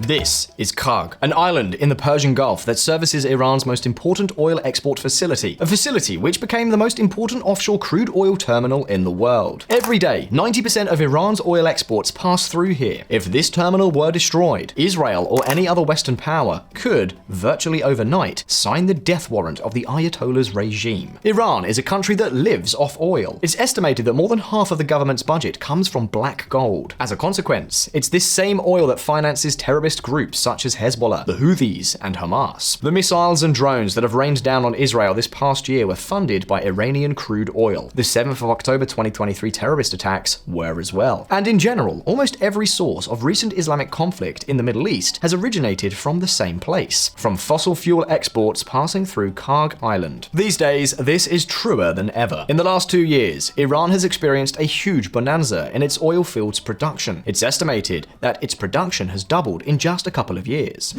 This is Kharg, an island in the Persian Gulf that services Iran's most important oil export facility, a facility which became the most important offshore crude oil terminal in the world. Every day, 90% of Iran's oil exports pass through here. If this terminal were destroyed, Israel or any other Western power could, virtually overnight, sign the death warrant of the Ayatollahs regime. Iran is a country that lives off oil. It's estimated that more than half of the government's budget comes from black gold. As a consequence, it's this same oil that finances terrorist groups such as Hezbollah, the Houthis, and Hamas. The missiles and drones that have rained down on Israel this past year were funded by Iranian crude oil. The 7th of October 2023 terrorist attacks were as well. And in general, almost every source of recent Islamic conflict in the Middle East has originated from the same place, from fossil fuel exports passing through Kharg Island. These days, this is truer than ever. In the last 2 years, Iran has experienced a huge bonanza in its oil fields production. It's estimated that its production has doubled in just a couple of years.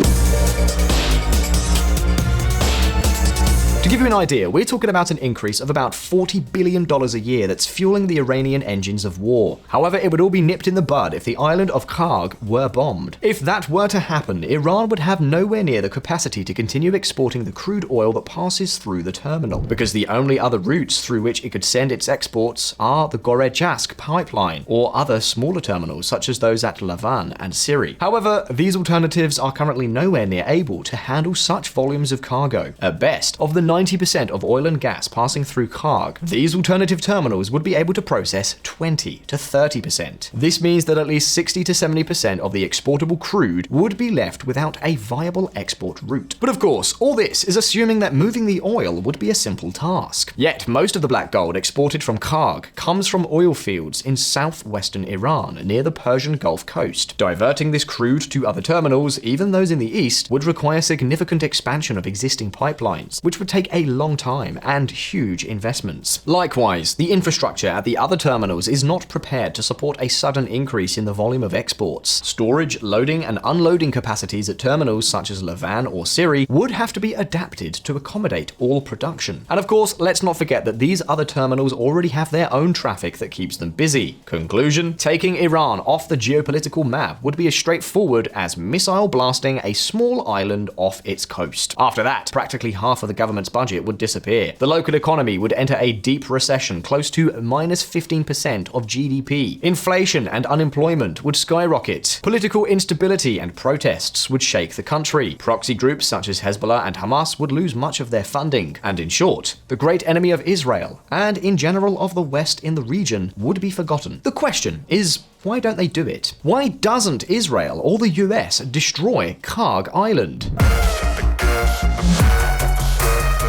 To give you an idea, we're talking about an increase of about $40 billion a year that's fueling the Iranian engines of war. However, it would all be nipped in the bud if the island of Kharg were bombed. If that were to happen, Iran would have nowhere near the capacity to continue exporting the crude oil that passes through the terminal, because the only other routes through which it could send its exports are the Gorechsk pipeline or other smaller terminals such as those at Lavan and Siri. However, these alternatives are currently nowhere near able to handle such volumes of cargo. At best, of the 90% of oil and gas passing through Kharg, these alternative terminals would be able to process 20 to 30%. This means that at least 60 to 70% of the exportable crude would be left without a viable export route. But of course, all this is assuming that moving the oil would be a simple task. Yet, most of the black gold exported from Kharg comes from oil fields in southwestern Iran, near the Persian Gulf coast. Diverting this crude to other terminals, even those in the east, would require significant expansion of existing pipelines, which would take a long time and huge investments. Likewise, the infrastructure at the other terminals is not prepared to support a sudden increase in the volume of exports. Storage, loading, and unloading capacities at terminals such as Lavan or Siri would have to be adapted to accommodate all production. And of course, let's not forget that these other terminals already have their own traffic that keeps them busy. Conclusion: taking Iran off the geopolitical map would be as straightforward as missile blasting a small island off its coast. After that, practically half of the government's budget would disappear. The local economy would enter a deep recession close to minus 15% of GDP. Inflation and unemployment would skyrocket. Political instability and protests would shake the country. Proxy groups such as Hezbollah and Hamas would lose much of their funding. And in short, the great enemy of Israel, and in general of the West in the region, would be forgotten. The question is, why don't they do it? Why doesn't Israel or the US destroy Kharg Island?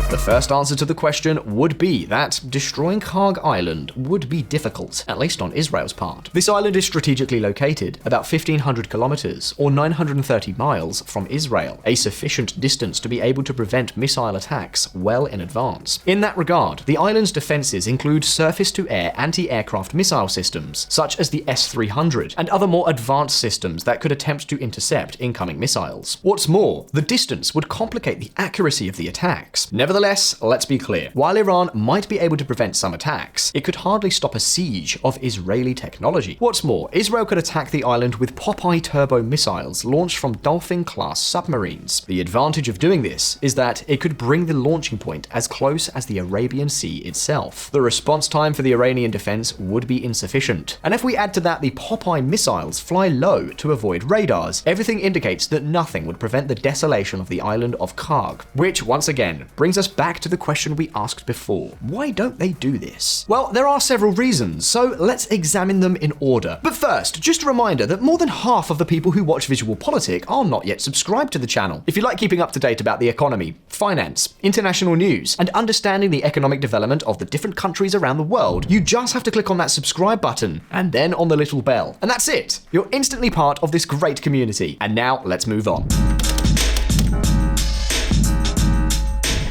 The first answer to the question would be that destroying Kharg Island would be difficult, at least on Israel's part. This island is strategically located about 1,500 kilometers or 930 miles from Israel, a sufficient distance to be able to prevent missile attacks well in advance. In that regard, the island's defenses include surface-to-air anti-aircraft missile systems, such as the S-300, and other more advanced systems that could attempt to intercept incoming missiles. What's more, the distance would complicate the accuracy of the attacks. Nevertheless, let's be clear. While Iran might be able to prevent some attacks, it could hardly stop a siege of Israeli technology. What's more, Israel could attack the island with Popeye turbo missiles launched from Dolphin-class submarines. The advantage of doing this is that it could bring the launching point as close as the Arabian Sea itself. The response time for the Iranian defense would be insufficient. And if we add to that the Popeye missiles fly low to avoid radars, everything indicates that nothing would prevent the desolation of the island of Kharg, which once again brings us back to the question we asked before. Why don't they do this? Well, there are several reasons, so let's examine them in order. But first, just a reminder that more than half of the people who watch VisualPolitik are not yet subscribed to the channel. If you like keeping up to date about the economy, finance, international news, and understanding the economic development of the different countries around the world, you just have to click on that subscribe button and then on the little bell. And that's it. You're instantly part of this great community. And now let's move on.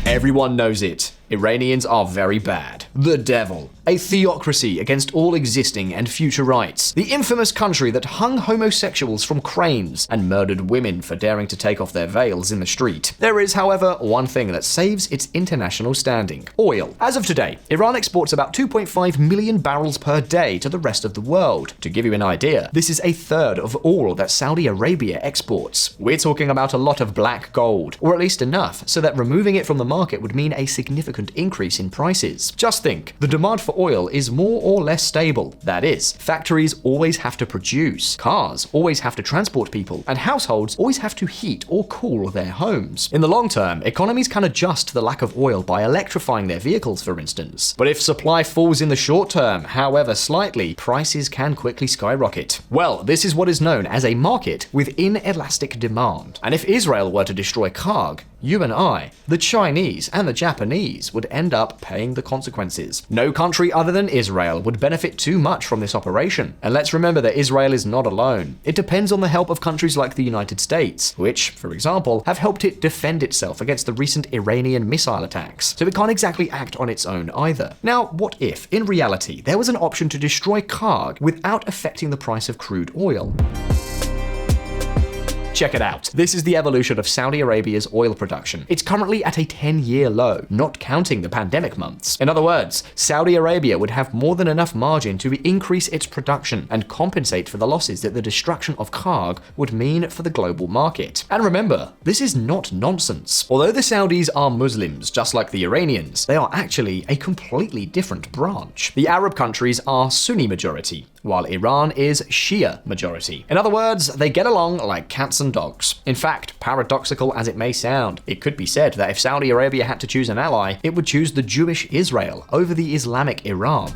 Everyone knows it. Iranians are very bad. The devil. a theocracy against all existing and future rights, the infamous country that hung homosexuals from cranes and murdered women for daring to take off their veils in the street. There is, however, one thing that saves its international standing: oil. As of today, Iran exports about 2.5 million barrels per day to the rest of the world. To give you an idea, this is a third of all that Saudi Arabia exports. We're talking about a lot of black gold, or at least enough so that removing it from the market would mean a significant increase in prices. Just think, the demand for oil is more or less stable. That is, factories always have to produce, cars always have to transport people, and households always have to heat or cool their homes. In the long term, economies can adjust to the lack of oil by electrifying their vehicles, for instance. But if supply falls in the short term, however slightly, prices can quickly skyrocket. Well, this is what is known as a market with inelastic demand. And if Israel were to destroy Kharg, you and I, the Chinese and the Japanese would end up paying the consequences. No country other than Israel would benefit too much from this operation. And let's remember that Israel is not alone. It depends on the help of countries like the United States, which, for example, have helped it defend itself against the recent Iranian missile attacks. So it can't exactly act on its own either. Now, what if, in reality, there was an option to destroy Kharg without affecting the price of crude oil? Check it out. This is the evolution of Saudi Arabia's oil production. It's currently at a 10-year low, not counting the pandemic months. In other words, Saudi Arabia would have more than enough margin to increase its production and compensate for the losses that the destruction of Kharg would mean for the global market. And remember, this is not nonsense. Although the Saudis are Muslims, just like the Iranians, they are actually a completely different branch. The Arab countries are Sunni majority, while Iran is Shia majority. In other words, they get along like cats and dogs. In fact, paradoxical as it may sound, it could be said that if Saudi Arabia had to choose an ally, it would choose the Jewish Israel over the Islamic Iran.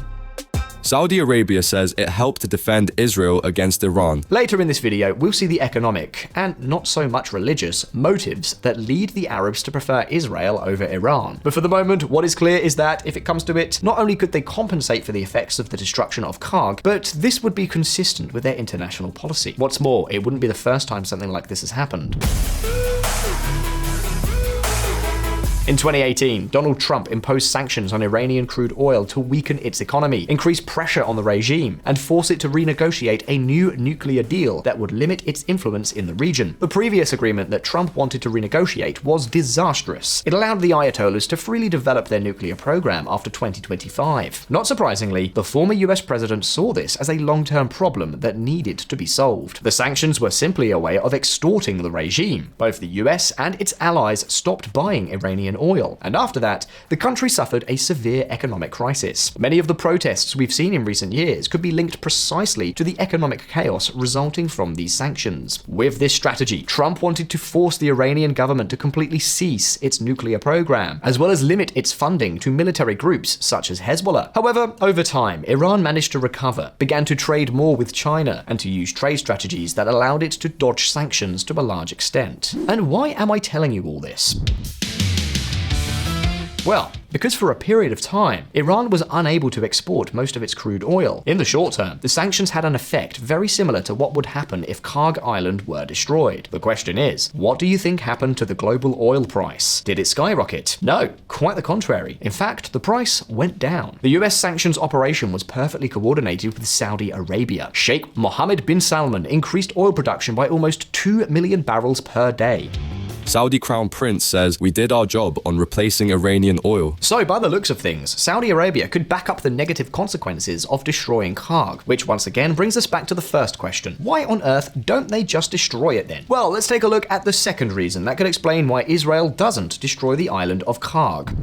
Saudi Arabia says it helped to defend Israel against Iran. Later in this video, we'll see the economic, and not so much religious, motives that lead the Arabs to prefer Israel over Iran. But for the moment, what is clear is that, if it comes to it, not only could they compensate for the effects of the destruction of Kharg, but this would be consistent with their international policy. What's more, it wouldn't be the first time something like this has happened. In 2018, Donald Trump imposed sanctions on Iranian crude oil to weaken its economy, increase pressure on the regime, and force it to renegotiate a new nuclear deal that would limit its influence in the region. The previous agreement that Trump wanted to renegotiate was disastrous. It allowed the Ayatollahs to freely develop their nuclear program after 2025. Not surprisingly, the former US president saw this as a long-term problem that needed to be solved. The sanctions were simply a way of extorting the regime. Both the US and its allies stopped buying Iranian oil, and after that, the country suffered a severe economic crisis. Many of the protests we've seen in recent years could be linked precisely to the economic chaos resulting from these sanctions. With this strategy, Trump wanted to force the Iranian government to completely cease its nuclear program, as well as limit its funding to military groups such as Hezbollah. However, over time, Iran managed to recover, began to trade more with China, and to use trade strategies that allowed it to dodge sanctions to a large extent. And why am I telling you all this? Well, because for a period of time, Iran was unable to export most of its crude oil. In the short term, the sanctions had an effect very similar to what would happen if Kharg Island were destroyed. The question is, what do you think happened to the global oil price? Did it skyrocket? No, quite the contrary. In fact, the price went down. The US sanctions operation was perfectly coordinated with Saudi Arabia. Sheikh Mohammed bin Salman increased oil production by almost 2 million barrels per day. Saudi Crown Prince says, "We did our job on replacing Iranian oil." So, by the looks of things, Saudi Arabia could back up the negative consequences of destroying Kharg, which once again brings us back to the first question. Why on earth don't they just destroy it then? Well, let's take a look at the second reason that could explain why Israel doesn't destroy the island of Kharg.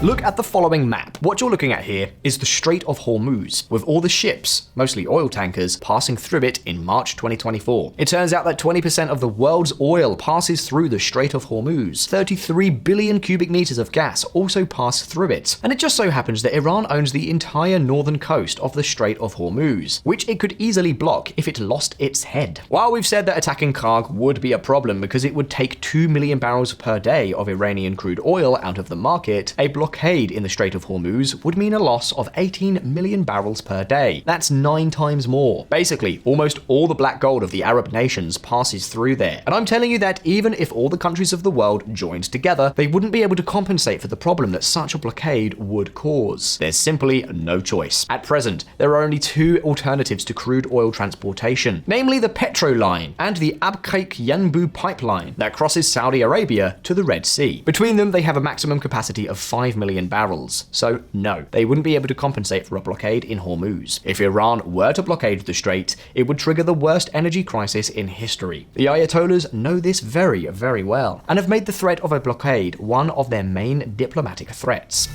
Look at the following map. What you're looking at here is the Strait of Hormuz, with all the ships, mostly oil tankers, passing through it in March 2024. It turns out that 20% of the world's oil passes through the Strait of Hormuz. 33 billion cubic meters of gas also pass through it. And it just so happens that Iran owns the entire northern coast of the Strait of Hormuz, which it could easily block if it lost its head. While we've said that attacking Kharg would be a problem because it would take 2 million barrels per day of Iranian crude oil out of the market, a blockade blockade in the Strait of Hormuz would mean a loss of 18 million barrels per day. That's 9 times more. Basically, almost all the black gold of the Arab nations passes through there. And I'm telling you that even if all the countries of the world joined together, they wouldn't be able to compensate for the problem that such a blockade would cause. There's simply no choice. At present, there are only 2 alternatives to crude oil transportation, namely the Petro Line and the Abqaiq Yanbu pipeline that crosses Saudi Arabia to the Red Sea. Between them, they have a maximum capacity of 5 million barrels. So no, they wouldn't be able to compensate for a blockade in Hormuz. If Iran were to blockade the strait, it would trigger the worst energy crisis in history. The Ayatollahs know this very, very well, and have made the threat of a blockade one of their main diplomatic threats.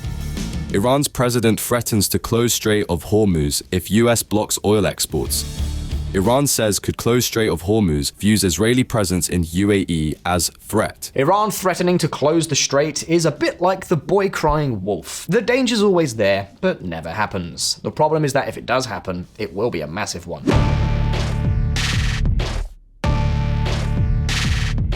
Iran's president threatens to close Strait of Hormuz if US blocks oil exports. Iran says could close Strait of Hormuz, views Israeli presence in UAE as threat. Iran threatening to close the strait is a bit like the boy crying wolf. The danger's always there, but never happens. The problem is that if it does happen, it will be a massive one.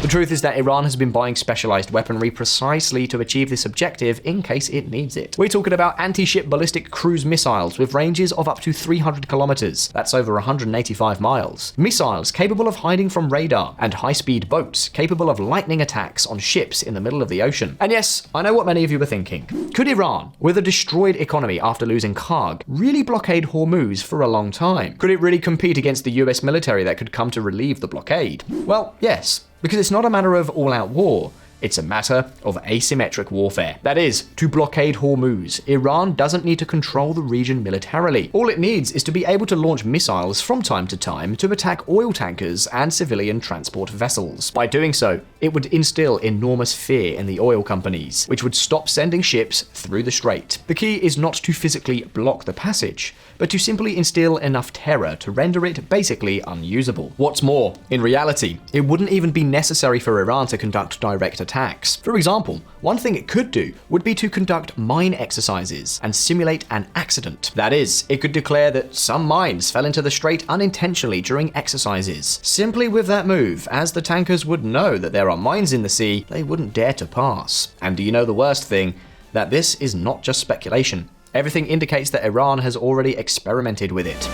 The truth is that Iran has been buying specialized weaponry precisely to achieve this objective in case it needs it. We're talking about anti-ship ballistic cruise missiles with ranges of up to 300 kilometers. That's over 185 miles. Missiles capable of hiding from radar, and high-speed boats capable of lightning attacks on ships in the middle of the ocean. And yes, I know what many of you are thinking. Could Iran, with a destroyed economy after losing Kharg, really blockade Hormuz for a long time? Could it really compete against the US military that could come to relieve the blockade? Well, yes. Because it's not a matter of all-out war, it's a matter of asymmetric warfare. That is, to blockade Hormuz, Iran doesn't need to control the region militarily. All it needs is to be able to launch missiles from time to time to attack oil tankers and civilian transport vessels. By doing so, it would instill enormous fear in the oil companies, which would stop sending ships through the strait. The key is not to physically block the passage, but to simply instill enough terror to render it basically unusable. What's more, in reality, it wouldn't even be necessary for Iran to conduct direct attacks. For example, one thing it could do would be to conduct mine exercises and simulate an accident. That is, it could declare that some mines fell into the strait unintentionally during exercises. Simply with that move, as the tankers would know that there are mines in the sea, they wouldn't dare to pass. And do you know the worst thing? That this is not just speculation. Everything indicates that Iran has already experimented with it.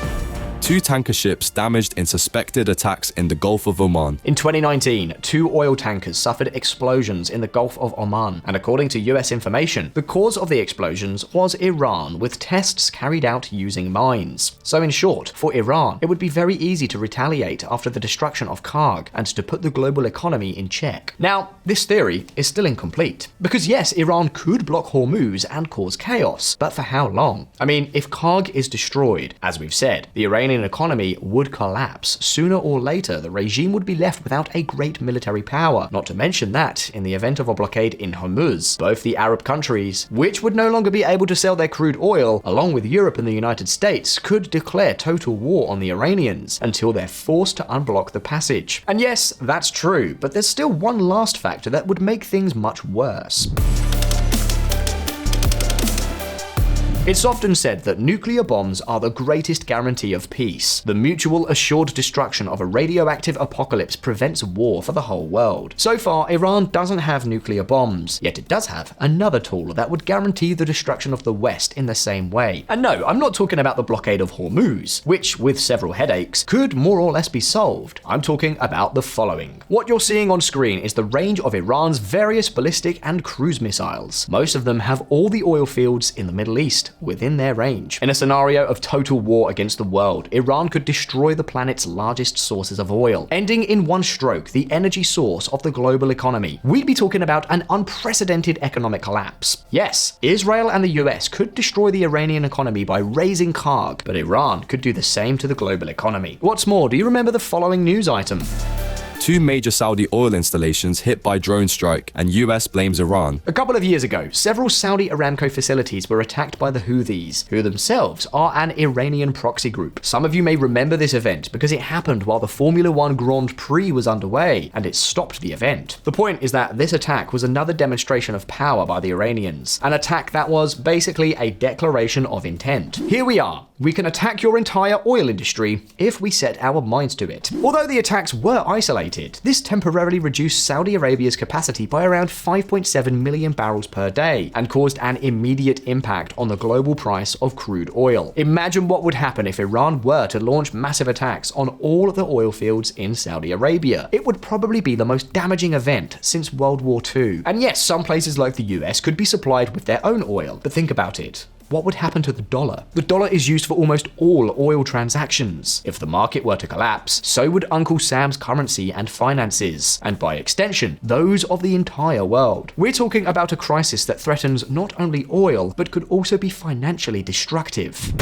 2 tanker ships damaged in suspected attacks in the Gulf of Oman. In 2019, 2 oil tankers suffered explosions in the Gulf of Oman, and according to US information, the cause of the explosions was Iran, with tests carried out using mines. So in short, for Iran, it would be very easy to retaliate after the destruction of Kharg and to put the global economy in check. Now, this theory is still incomplete, because yes, Iran could block Hormuz and cause chaos, but for how long? I mean, if Kharg is destroyed, as we've said, the Iranian economy would collapse. Sooner or later, the regime would be left without a great military power. Not to mention that, in the event of a blockade in Hormuz, both the Arab countries, which would no longer be able to sell their crude oil, along with Europe and the United States, could declare total war on the Iranians until they're forced to unblock the passage. And yes, that's true, but there's still one last factor that would make things much worse. It's often said that nuclear bombs are the greatest guarantee of peace. The mutual assured destruction of a radioactive apocalypse prevents war for the whole world. So far, Iran doesn't have nuclear bombs, yet it does have another tool that would guarantee the destruction of the West in the same way. And no, I'm not talking about the blockade of Hormuz, which, with several headaches, could more or less be solved. I'm talking about the following. What you're seeing on screen is the range of Iran's various ballistic and cruise missiles. Most of them have all the oil fields in the Middle East within their range. In a scenario of total war against the world, Iran could destroy the planet's largest sources of oil, ending in one stroke the energy source of the global economy. We'd be talking about an unprecedented economic collapse. Yes, Israel and the US could destroy the Iranian economy by raising Kharg, but Iran could do the same to the global economy. What's more, do you remember the following news item? 2 major Saudi oil installations hit by drone strike, and US blames Iran. A couple of years ago, several Saudi Aramco facilities were attacked by the Houthis, who themselves are an Iranian proxy group. Some of you may remember this event because it happened while the Formula One Grand Prix was underway, and it stopped the event. The point is that this attack was another demonstration of power by the Iranians, an attack that was basically a declaration of intent. Here we are, We can attack your entire oil industry if we set our minds to it. Although the attacks were isolated, this temporarily reduced Saudi Arabia's capacity by around 5.7 million barrels per day and caused an immediate impact on the global price of crude oil. Imagine what would happen if Iran were to launch massive attacks on all of the oil fields in Saudi Arabia. It would probably be the most damaging event since World War II. And yes, some places like the US could be supplied with their own oil, but think about it. What would happen to the dollar? The dollar is used for almost all oil transactions. If the market were to collapse, so would Uncle Sam's currency and finances, and by extension, those of the entire world. We're talking about a crisis that threatens not only oil, but could also be financially destructive.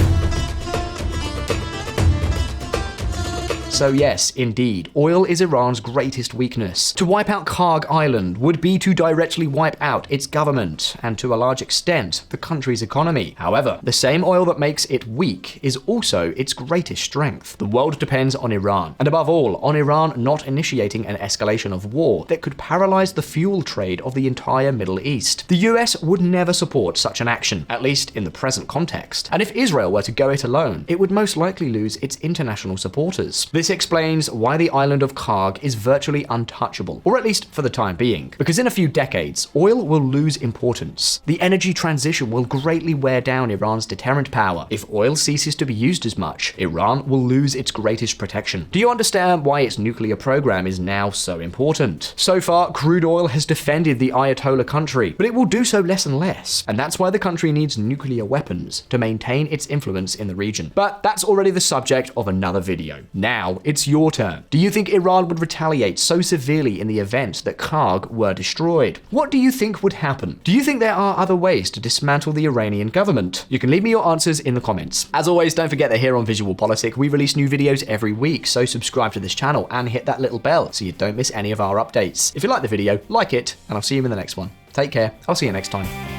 So yes, indeed, oil is Iran's greatest weakness. To wipe out Kharg Island would be to directly wipe out its government, and to a large extent, the country's economy. However, the same oil that makes it weak is also its greatest strength. The world depends on Iran, and above all, on Iran not initiating an escalation of war that could paralyze the fuel trade of the entire Middle East. The US would never support such an action, at least in the present context. And if Israel were to go it alone, it would most likely lose its international supporters. This explains why the island of Kharg is virtually untouchable, or at least for the time being. Because in a few decades, oil will lose importance. The energy transition will greatly wear down Iran's deterrent power. If oil ceases to be used as much, Iran will lose its greatest protection. Do you understand why its nuclear program is now so important? So far, crude oil has defended the Ayatollah country, but it will do so less and less. And that's why the country needs nuclear weapons to maintain its influence in the region. But that's already the subject of another video. Now, it's your turn. Do you think Iran would retaliate so severely in the event that Kharg were destroyed? What do you think would happen? Do you think there are other ways to dismantle the Iranian government? You can leave me your answers in the comments. As always, don't forget that here on VisualPolitik, we release new videos every week, so subscribe to this channel and hit that little bell so you don't miss any of our updates. If you like the video, like it, and I'll see you in the next one. Take care. I'll see you next time.